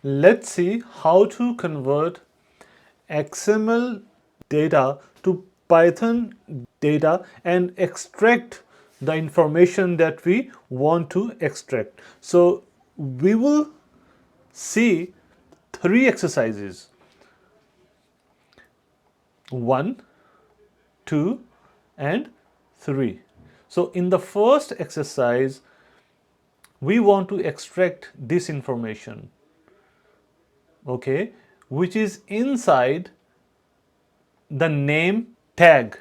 let's see how to convert XML data to Python data and extract the information that we want to extract. So we will see three exercises: 1, 2, and 3. So in the first exercise, we want to extract this information, okay, which is inside the name tag.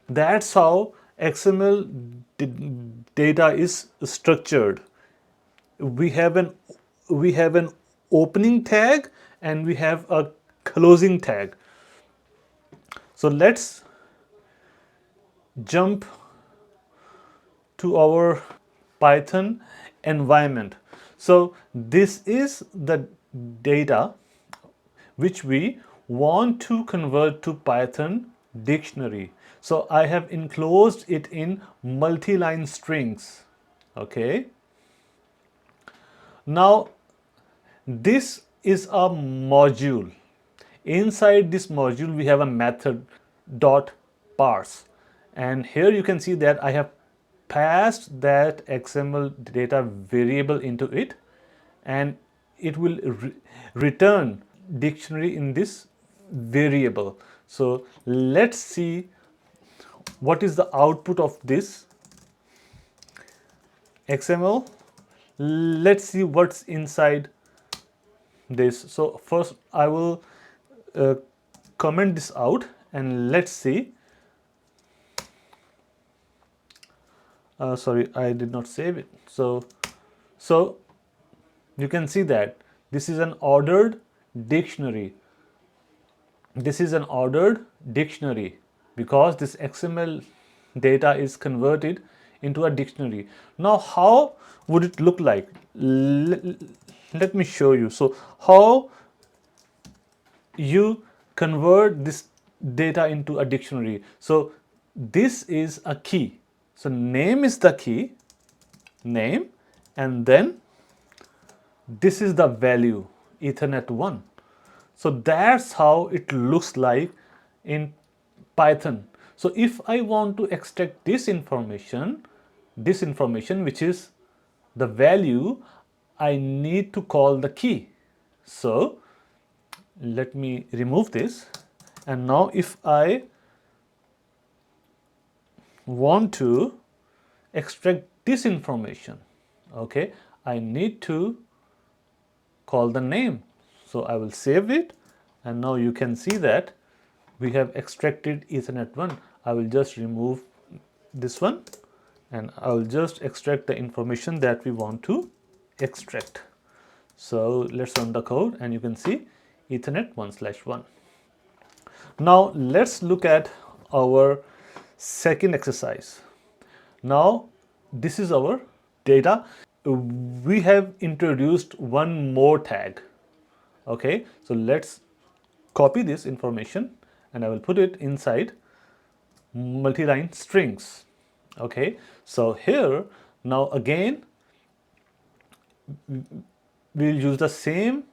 That's how XML data is structured. We have an opening tag and we have a closing tag. So let's jump to our Python environment. So this is the data which we want to convert to Python dictionary. So I have enclosed it in multi-line strings. Okay. Now this is a module. Inside this module we have a method dot parse, and here you can see that I have passed that XML data variable into it, and it will return dictionary in this variable. So let's see what is the output of this XML. Let's see what's inside this. So first I will uh, comment this out and let's see. Sorry, I did not save it. So you can see that this is an ordered dictionary. This is an ordered dictionary because this XML data is converted into a dictionary. Now how would it look like? Let me show you. So how you convert this data into a dictionary? So this is a key. So name is the key, name, and then this is the value, Ethernet 1. So that's how it looks like in Python. So if I want to extract this information which is the value, I need to call the key. So let me remove this, and now if I want to extract this information, okay, I need to call the name. So I will save it, and now you can see that we have extracted Ethernet 1. I will just remove this one and I will just extract the information that we want to extract. So let's run the code and you can see Ethernet 1/1. Now let's look at our second exercise. Now this is our data. We have introduced one more tag. Okay, so let's copy this information and I will put it inside multi-line strings. Okay, so here now again we'll use the same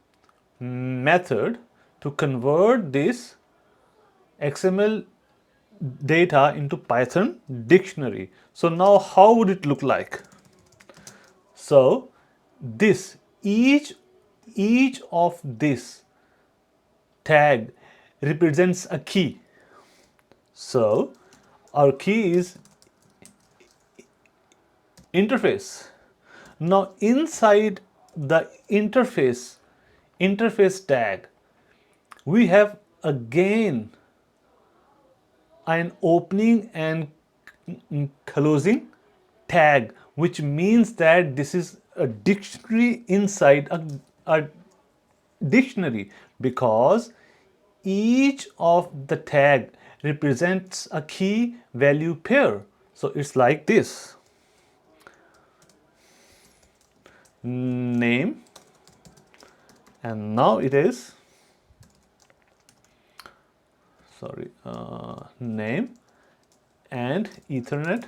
method to convert this XML data into Python dictionary. So now how would it look like? So this each of this tag represents a key. So our key is interface. Now inside the interface tag, we have again an opening and closing tag, which means that this is a dictionary inside a dictionary, because each of the tag represents a key value pair. So it's like this: name, and now it is name and Ethernet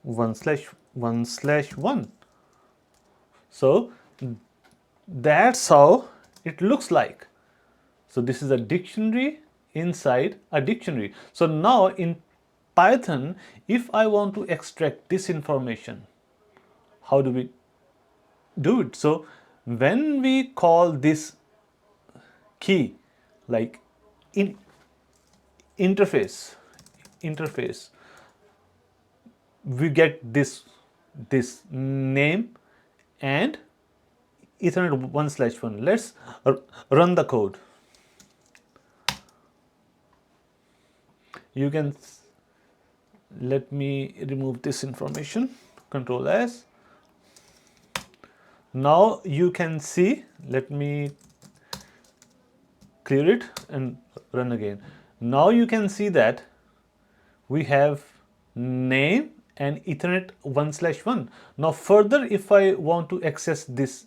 1/1/1. So that's how it looks like. So this is a dictionary inside a dictionary. So now in Python, if I want to extract this information, how do we do it? So when we call this key, like in interface, we get this name and Ethernet 1/1. Let's run the code. You can let me remove this information. Control S. Now you can see, let me clear it and run again. Now you can see that we have name and Ethernet 1/1. Now further, if I want to access this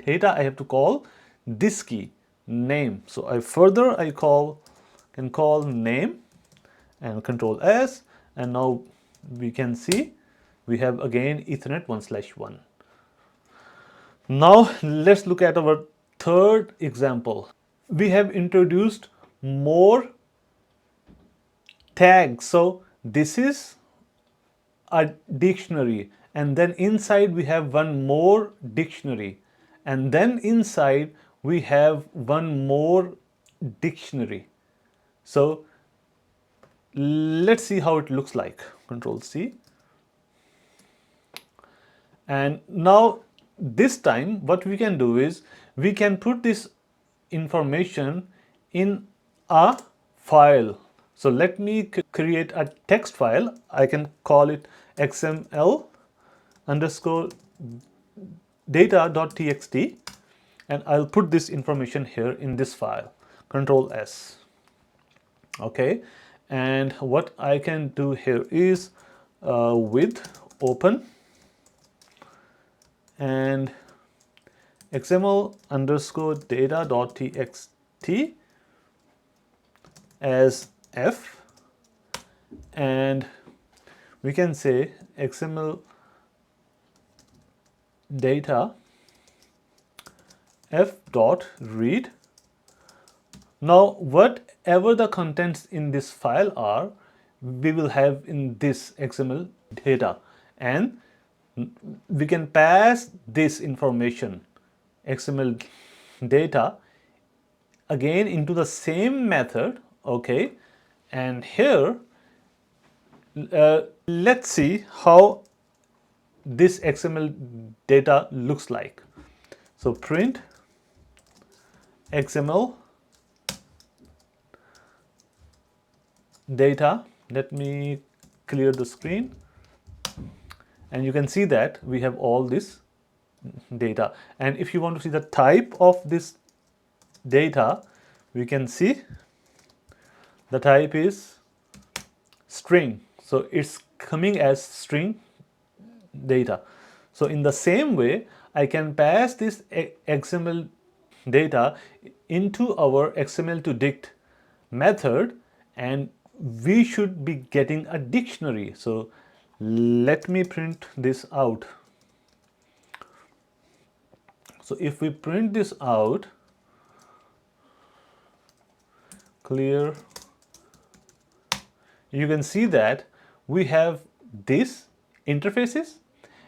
data, I have to call this key name. So I can call name and Control S, and now we can see we have again Ethernet 1/1. Now let's look at our third example. We have introduced more tags. So this is a dictionary, and then inside we have one more dictionary, and then inside we have one more dictionary. So let's see how it looks like. Control C. And now this time what we can do is we can put this information in a file. So let me create a text file. I can call it XML underscore data.txt, and I'll put this information here in this file. Control S. Okay, and what I can do here is with open and XML underscore data.txt as F, and we can say XML data f dot read. Now whatever the contents in this file are, we will have in this XML data, and we can pass this information XML data again into the same method. Okay, and here let's see how this XML data looks like. So print XML data. Let me clear the screen, and you can see that we have all this data. And if you want to see the type of this data, we can see the type is string. So it's coming as string data. So in the same way, I can pass this XML data into our XML to dict method, and we should be getting a dictionary. So let me print this out. So if we print this out, clear, you can see that we have this interfaces,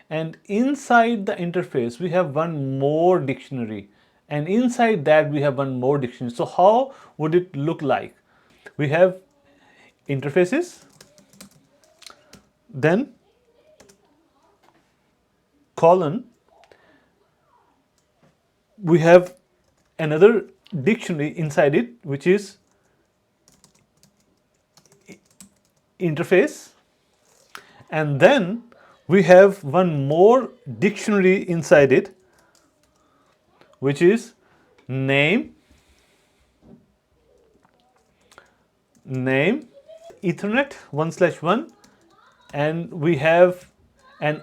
and inside the interface we have one more dictionary, and inside that we have one more dictionary. So how would it look like? We have interfaces, then colon, we have another dictionary inside it, which is interface, and then we have one more dictionary inside it, which is name, Ethernet 1/1, and we have an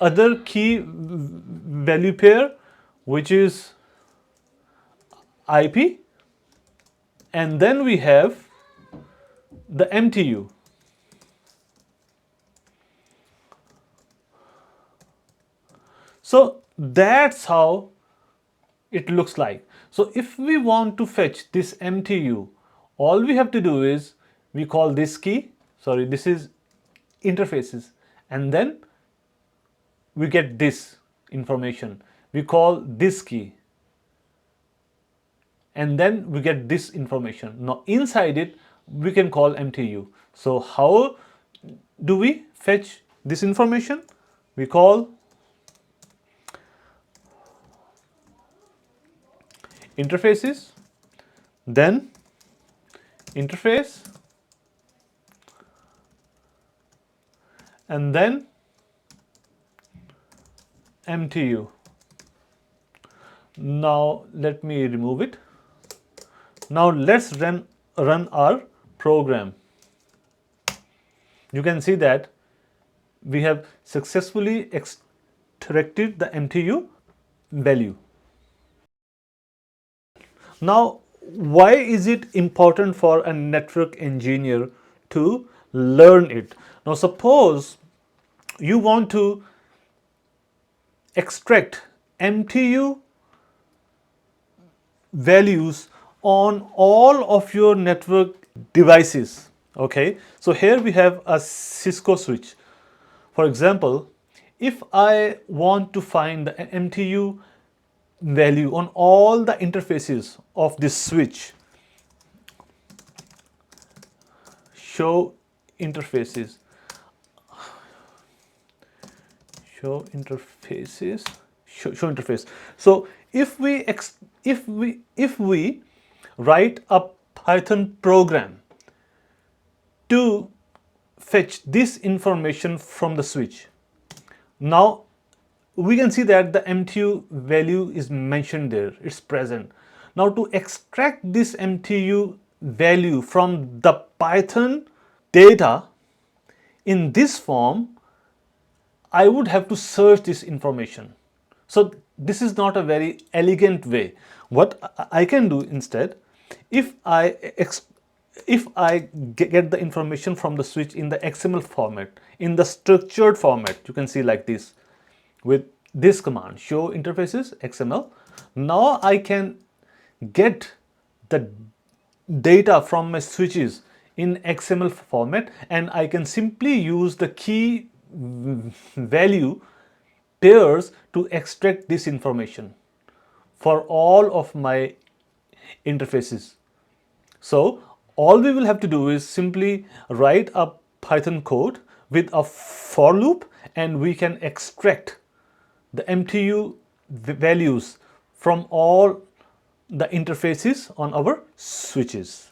other key value pair, which is IP, and then we have the MTU. So that's how it looks like. So if we want to fetch this MTU, all we have to do is we call this key, sorry, this is interfaces, and then we get this information. We call this key, and then we get this information. Now inside it we can call MTU. So how do we fetch this information? We call interfaces, then interface, and then MTU. Now let me remove it. Now let's run our program. You can see that we have successfully extracted the MTU value. Now, why is it important for a network engineer to learn it? Now, suppose you want to extract MTU values on all of your network devices. Okay, so here we have a Cisco switch. For example, if I want to find the MTU value on all the interfaces of this switch, show interfaces, show interfaces, show interface. So if we write a Python program to fetch this information from the switch, now we can see that the MTU value is mentioned there, it's present. Now to extract this MTU value from the Python data in this form, I would have to search this information. So this is not a very elegant way. What I can do instead, if I get the information from the switch in the XML format, in the structured format, you can see like this, with this command, show interfaces XML. Now I can get the data from my switches in XML format, and I can simply use the key value pairs to extract this information for all of my interfaces. So all we will have to do is simply write a Python code with a for loop, and we can extract the MTU values from all the interfaces on our switches.